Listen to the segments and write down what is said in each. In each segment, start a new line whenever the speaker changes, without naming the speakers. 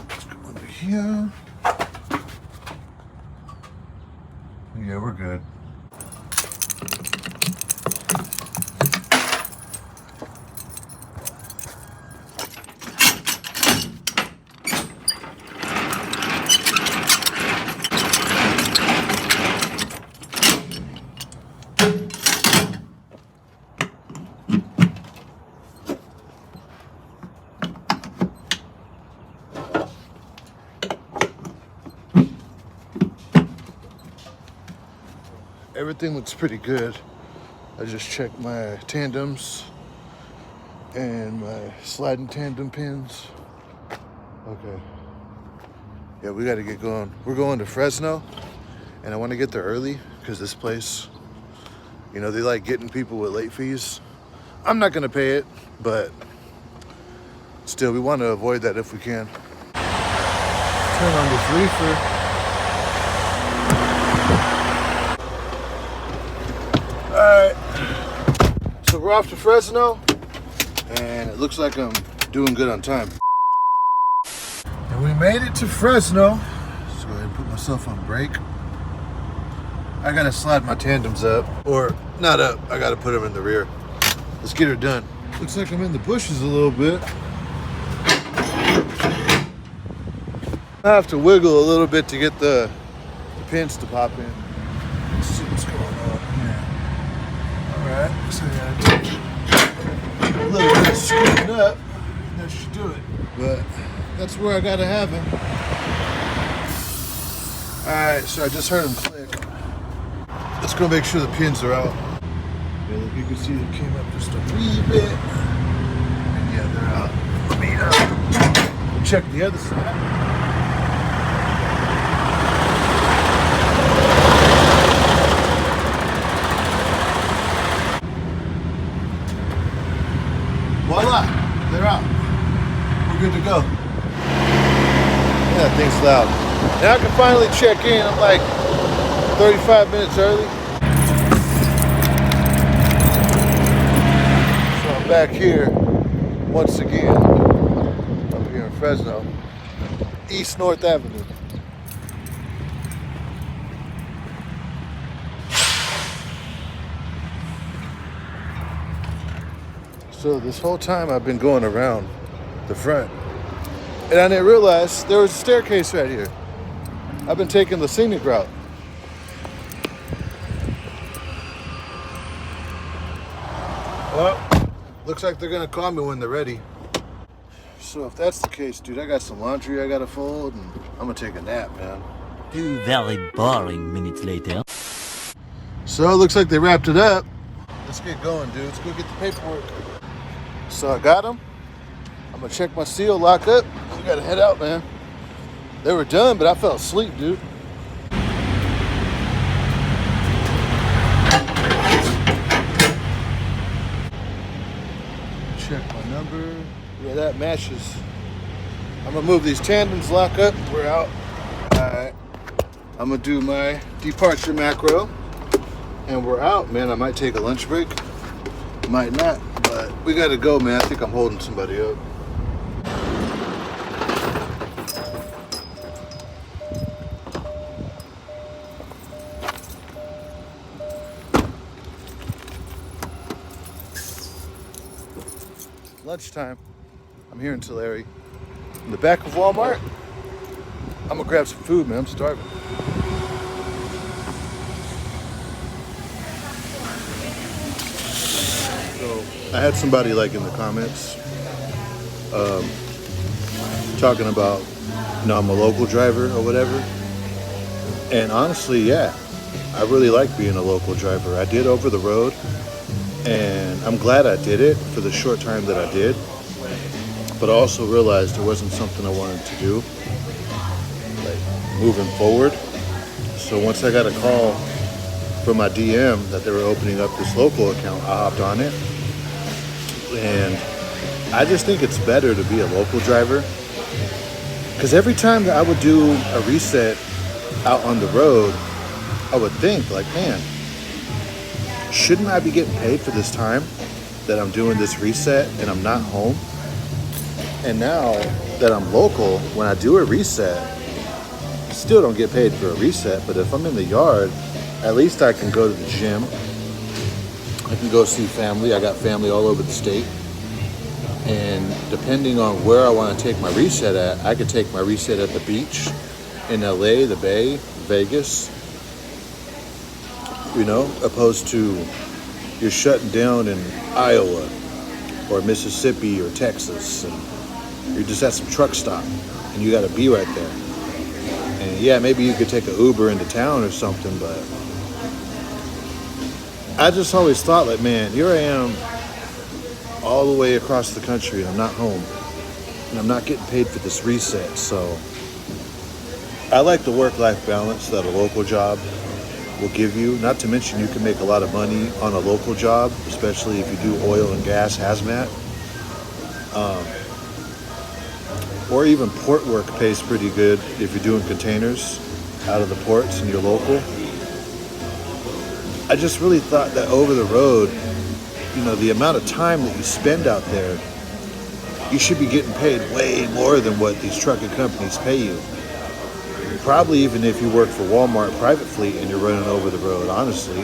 Let's go under here. Yeah, we're good. Everything looks pretty good. I just checked my tandems and my sliding tandem pins. Okay. Yeah, we gotta get going. We're going to Fresno, and I want to get there early because this place, you know, they like getting people with late fees. I'm not gonna pay it, but still, we want to avoid that if we can. Turn on this reefer. Alright, so we're off to Fresno, and it looks like I'm doing good on time. And we made it to Fresno. Let's go ahead and put myself on brake. I gotta slide my tandems up, or not up, I gotta put them in the rear. Let's get her done. Looks like I'm in the bushes a little bit. I have to wiggle a little bit to get the pins to pop in. Let's see what's going on here. Alright, so I gotta take a little bit of screwing up, and that should do it. But that's where I gotta have him. Alright, so I just heard him click. Let's go make sure the pins are out. Yeah, look, you can see they came up just a wee bit. And yeah, they're out. Let me we'll check the other side. Voila, they're out. We're good to go. Yeah, that thing's loud. Now I can finally check in. I'm like 35 minutes early. So I'm back here once again, up here in Fresno, East North Avenue. So this whole time I've been going around the front, and I didn't realize there was a staircase right here. I've been taking the scenic route. Well, looks like they're gonna call me when they're ready. So if that's the case, dude, I got some laundry I gotta fold, and I'm gonna take a nap, man.
2 very boring minutes later.
So it looks like they wrapped it up. Let's get going, dude. Let's go get the paperwork. So I got them. I'm gonna check my seal, lock up. We gotta head out, man. They were done, but I fell asleep, dude. Check my number. Yeah, that matches. I'm gonna move these tandems, lock up. We're out. All right. I'm gonna do my departure macro, and we're out, man. I might take a lunch break, might not, but we gotta go, man. I think I'm holding somebody up. Lunchtime. I'm here in Tulare, in the back of Walmart. I'm gonna grab some food, man. I'm starving. So I had somebody like in the comments talking about, you know, I'm a local driver or whatever. And honestly, yeah, I really like being a local driver. I did over the road, and I'm glad I did it for the short time that I did. But I also realized it wasn't something I wanted to do, like moving forward. So once I got a call from my DM that they were opening up this local account, I hopped on it. And I just think it's better to be a local driver, because every time that I would do a reset out on the road, I would think like, man, shouldn't I be getting paid for this time? that I'm doing this reset and I'm not home. And now that I'm local, when I do a reset, I still don't get paid for a reset. But if I'm in the yard, at least I can go to the gym. I can go see family. I got family all over the state. And depending on where I want to take my reset at, I could take my reset at the beach in LA, the Bay, Vegas, opposed to you're shutting down in Iowa or Mississippi or Texas, and you're just at some truck stop and you got to be right there. And yeah, maybe you could take an Uber into town or something, but I just always thought, like, man, here I am all the way across the country and I'm not home and I'm not getting paid for this reset. So I like the work-life balance that a local job will give you. Not to mention you can make a lot of money on a local job, especially if you do oil and gas hazmat. Or even port work pays pretty good if you're doing containers out of the ports and you're local. I just really thought that over the road, the amount of time that you spend out there, you should be getting paid way more than what these trucking companies pay you. Probably even if you work for Walmart private fleet and you're running over the road, honestly.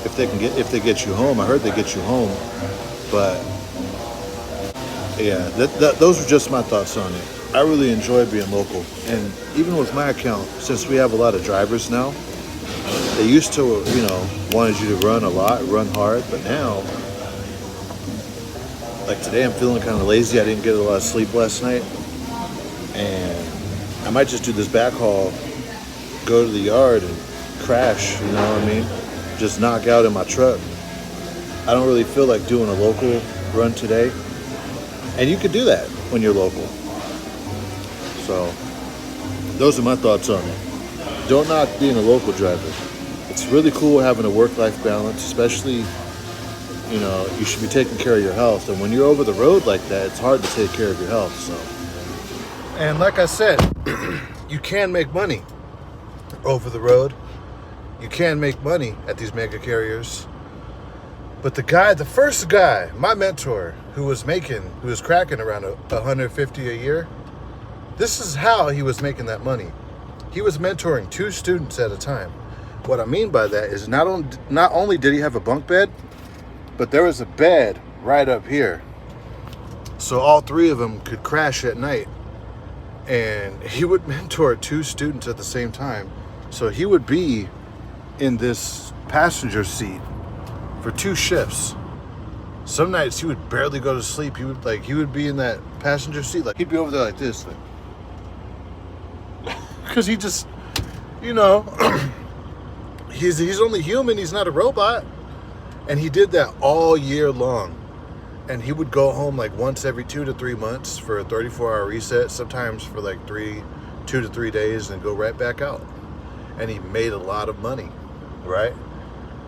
If they get you home, I heard they get you home. But yeah, those are just my thoughts on it. I really enjoy being local. And even with my account, since we have a lot of drivers now, they used to, wanted you to run a lot, run hard, but now, like today, I'm feeling kind of lazy. I didn't get a lot of sleep last night, and I might just do this back haul, go to the yard and crash, just knock out in my truck. I don't really feel like doing a local run today, and you could do that when you're local. So those are my thoughts on it. Don't knock being a local driver. It's really cool having a work-life balance, especially, you should be taking care of your health. And when you're over the road like that, it's hard to take care of your health. So, and like I said, you can make money over the road. You can make money at these mega carriers. But the first guy, my mentor, who was cracking around $150 a year, this is how he was making that money. He was mentoring 2 students at a time. What I mean by that is not only did he have a bunk bed, but there was a bed right up here. So all 3 of them could crash at night. And he would mentor 2 students at the same time. So he would be in this passenger seat for 2 shifts. Some nights he would barely go to sleep. He would be in that passenger seat, like he'd be over there like this, because he just, he's only human. He's not a robot. And he did that all year long. And he would go home like once every 2 to 3 months for a 34-hour reset, sometimes for like 2 to 3 days, and go right back out. And he made a lot of money, right?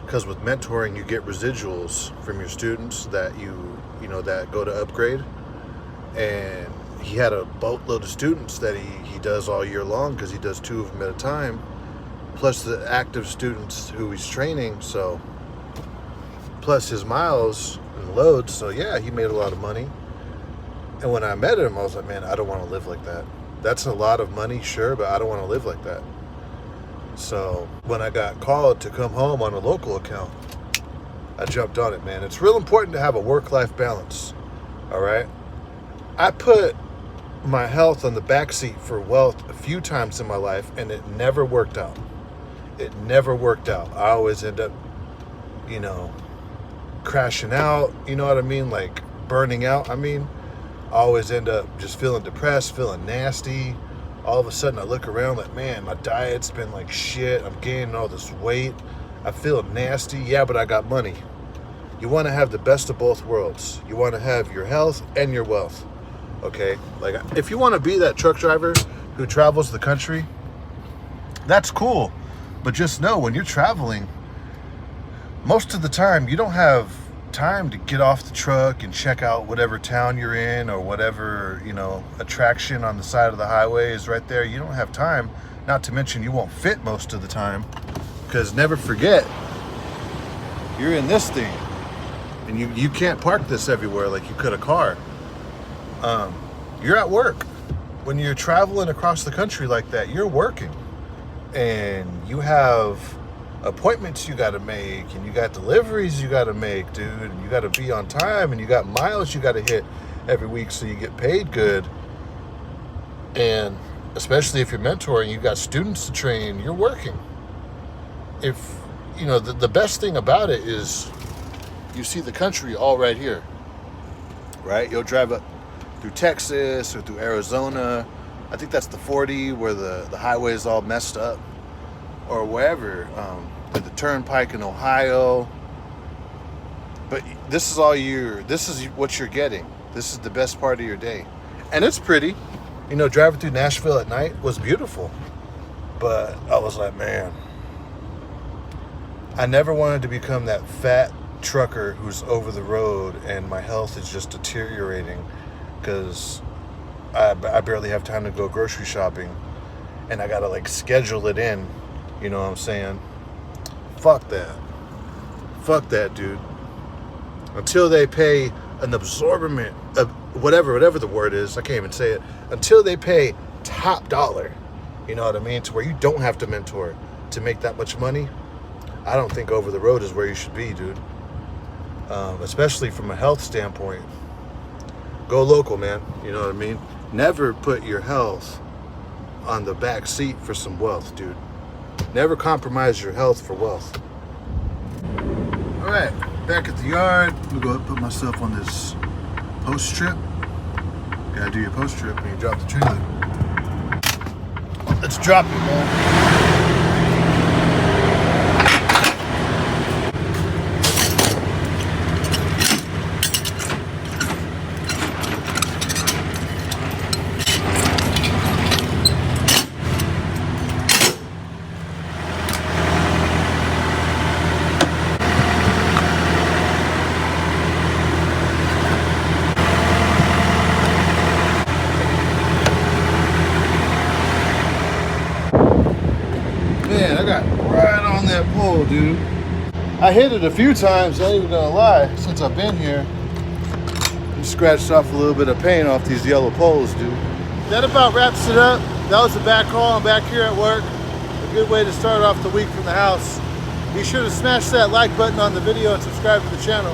Because with mentoring, you get residuals from your students that that go to upgrade. And he had a boatload of students that he does all year long, because he does 2 of them at a time, plus the active students who he's training. So plus his miles and loads. So yeah, he made a lot of money. And when I met him, I was like, man, I don't want to live like that. That's a lot of money, sure, but I don't want to live like that. So when I got called to come home on a local account, I jumped on it, man. It's real important to have a work-life balance, all right? I put my health on the backseat for wealth a few times in my life, and it never worked out. It never worked out. I always end up, crashing out, you know what I mean? Like burning out, I always end up just feeling depressed, feeling nasty. All of a sudden I look around like, man, my diet's been like shit. I'm gaining all this weight. I feel nasty. Yeah, but I got money. You want to have the best of both worlds. You want to have your health and your wealth. Okay? Like, if you want to be that truck driver who travels the country, that's cool. But just know, when you're traveling, most of the time you don't have time to get off the truck and check out whatever town you're in, or whatever, attraction on the side of the highway is right there. You don't have time. Not to mention you won't fit most of the time, because never forget, you're in this thing And you can't park this everywhere like you could a car. You're at work. When you're traveling across the country like that, you're working. And you have appointments you got to make, and you got deliveries you got to make, dude, and you got to be on time, and you got miles you got to hit every week so you get paid good. And especially if you're mentoring, you got students to train, you're working. If you know, the best thing about it is you see the country all right here, right? You'll drive up through Texas or through Arizona. I think that's the 40 where the highway is all messed up, or wherever, the turnpike in Ohio. But this is what you're getting. This is the best part of your day. And it's pretty. You know, driving through Nashville at night was beautiful. But I was like, man, I never wanted to become that fat trucker who's over the road and my health is just deteriorating because I barely have time to go grocery shopping and I gotta like schedule it in. You know what I'm saying? Fuck that, dude. Until they pay an absorbent of whatever the word is, I can't even say it. Until they pay top dollar, you know what I mean, to where you don't have to mentor to make that much money, I don't think over the road is where you should be, dude. Especially from a health standpoint. Go local, man. You know what I mean? Never put your health on the back seat for some wealth, dude. Never compromise your health for wealth. All right, back at the yard. I'm gonna go put myself on this post trip. Gotta do your post trip when you drop the trailer. Let's drop it, man. Man, I got right on that pole, dude. I hit it a few times, I ain't even gonna lie, since I've been here. I scratched off a little bit of paint off these yellow poles, dude. That about wraps it up. That was the back haul. I'm back here at work. A good way to start off the week from the house. Be sure to smash that like button on the video and subscribe to the channel.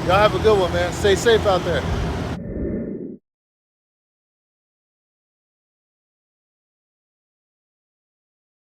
Y'all have a good one, man. Stay safe out there.